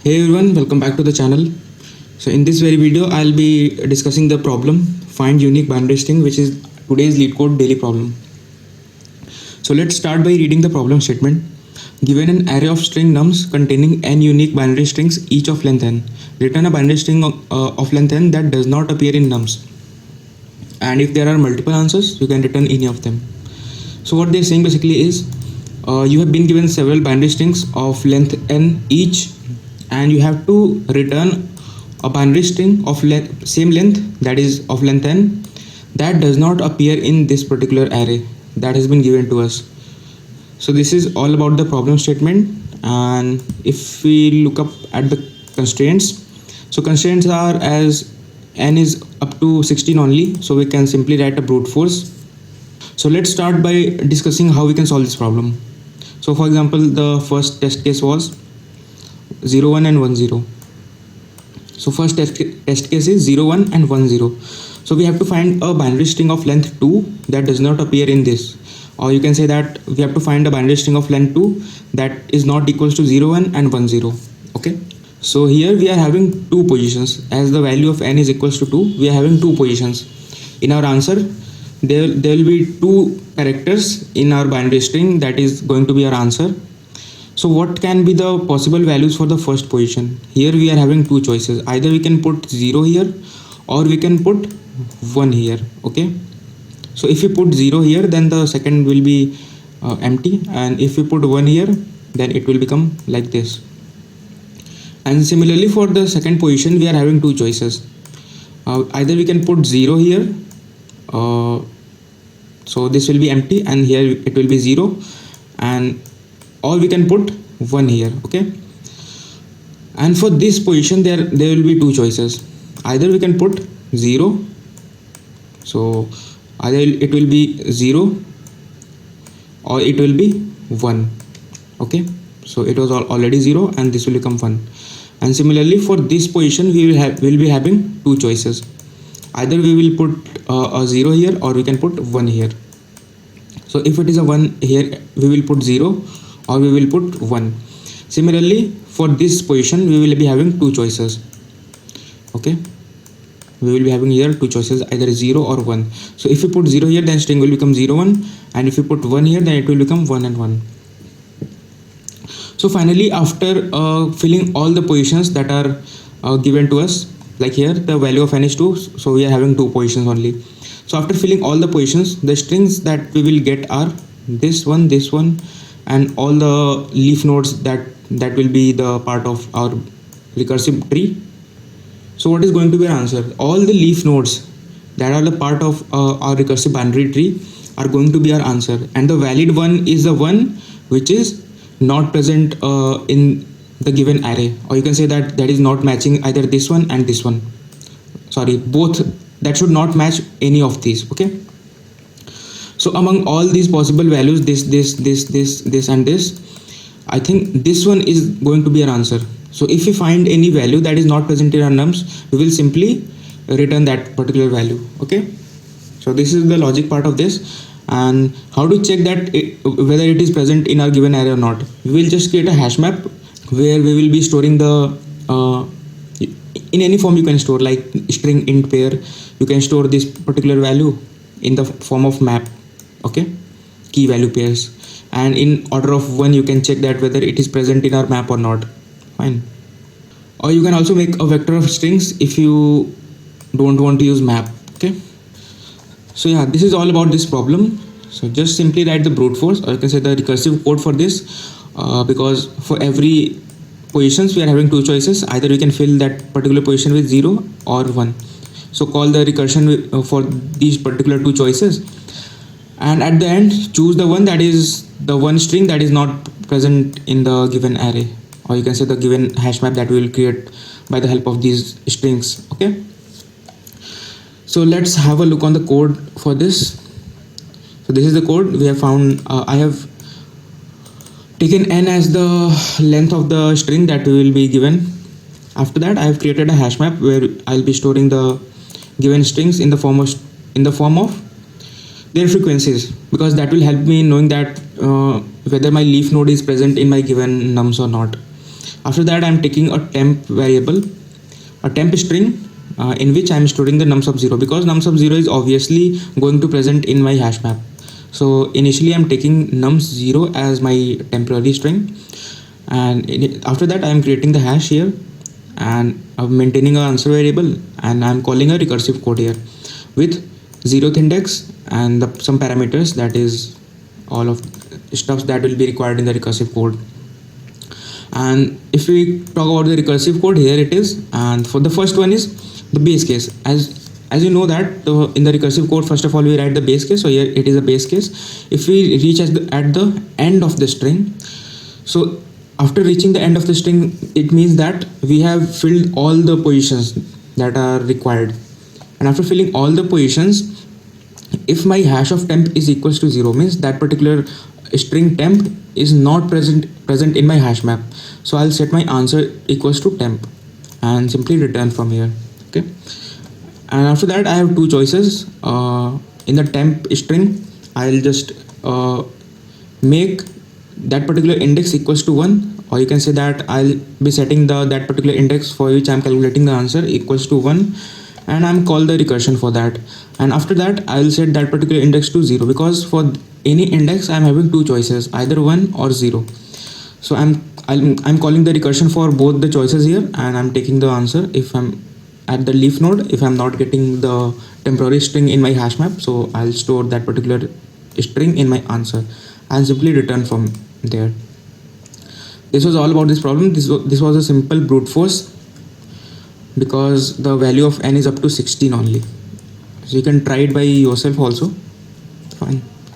Hey everyone, welcome back to the channel. So in this very video, I'll be discussing the problem find unique binary string, which is today's Leetcode daily problem. So let's start by reading the problem statement. Given an array of string nums containing n unique binary strings, each of length n, return a binary string of length n that does not appear in nums. And if there are multiple answers, you can return any of them. So what they're saying basically is you have been given several binary strings of length n each, and you have to return a binary string of same length, that is of length n, that does not appear in this particular array that has been given to us. So this is all about the problem statement. And if we look up at the constraints, so constraints are as n is up to 16 only, so we can simply write a brute force. So let's start by discussing how we can solve this problem. So for example, the first test case was 0 1 and 1 0. So first test case is 0 1 and 1 0. So we have to find a binary string of length 2 that does not appear in this, or you can say that we have to find a binary string of length 2 that is not equals to 0 1 and 1 0. Okay, so here we are having two positions. As the value of n is equals to 2, we are having two positions. In our answer, there will be two characters in our binary string that is going to be our answer. So what can be the possible values for the first position? Here we are having two choices. Either we can put 0 here or we can put 1 here. Okay, so if you put 0 here, then the second will be empty, and if you put 1 here, then it will become like this. And similarly for the second position, we are having two choices. Either we can put 0 here, so this will be empty, and here it will be 0, and or we can put 1 here. Okay, and for this position there will be two choices. Either we can put 0, so either it will be 0 or it will be 1. Okay, so it was already 0 and this will become 1. And similarly for this position, we will be having two choices. Either we will put a 0 here or we can put 1 here. So if it is a 1 here, we will put 0 or we will put 1. Similarly for this position, we will be having two choices. Okay, we will be having here two choices, either 0 or 1. So if you put 0 here, then string will become 0 1, and if you put 1 here, then it will become 1 and 1. So finally, after filling all the positions that are given to us, like here the value of n is 2, so we are having two positions only. So after filling all the positions, the strings that we will get are this one, and all the leaf nodes that will be the part of our recursive tree. So what is going to be our answer? All the leaf nodes that are the part of our recursive binary tree are going to be our answer, and the valid one is the one which is not present in the given array, or you can say that is not matching either this one and this one. Sorry, both, that should not match any of these. Okay, so among all these possible values, this and this, I think this one is going to be our answer. So if we find any value that is not present in our nums, we will simply return that particular value. Okay, so this is the logic part of this. And how to check that whether it is present in our given array or not? We will just create a hash map where we will be storing the in any form you can store, like string, int, pair. You can store this particular value in the form of map. Okay, key value pairs, and in order of 1 you can check that whether it is present in our map or not. Fine. Or you can also make a vector of strings if you don't want to use map. Okay, so yeah, this is all about this problem. So just simply write the brute force, or you can say the recursive code for this, because for every positions we are having two choices. Either we can fill that particular position with 0 or 1. So call the recursion for these particular two choices, and at the end choose the one that is the one string that is not present in the given array, or you can say the given hash map that we will create by the help of these strings. Okay, so let's have a look on the code for this. So this is the code we have found. I have taken n as the length of the string that we will be given. After that, I have created a hash map where I'll be storing the given strings in the form of their frequencies, because that will help me in knowing that whether my leaf node is present in my given nums or not. After that, I'm taking a temp variable, a temp string, in which I'm storing the num sub 0, because num sub 0 is obviously going to present in my hash map. So initially I'm taking num 0 as my temporary string, and after that I'm creating the hash here, and I'm maintaining an answer variable, and I'm calling a recursive code here with 0th index and some parameters, that is all of stuff that will be required in the recursive code. And if we talk about the recursive code, here it is. And for the first one is the base case. As you know that in the recursive code, first of all we write the base case. So here it is a base case. If we reach at the end of the string, so after reaching the end of the string, it means that we have filled all the positions that are required. And after filling all the positions, if my hash of temp is equals to 0, means that particular string temp is not present in my hash map. So I'll set my answer equals to temp and simply return from here. Okay. And after that, I have two choices. In the temp string, I'll just make that particular index equals to 1, or you can say that I'll be setting that particular index for which I'm calculating the answer equals to 1, and I'm call the recursion for that. And after that, I'll set that particular index to 0, because for any index I'm having two choices, either 1 or 0. So I'm calling the recursion for both the choices here, and I'm taking the answer if I'm at the leaf node. If I'm not getting the temporary string in my hash map, so I'll store that particular string in my answer and simply return from there. This was all about this problem. This was a simple brute force, because the value of n is up to 16 only. So you can try it by yourself also. Fine.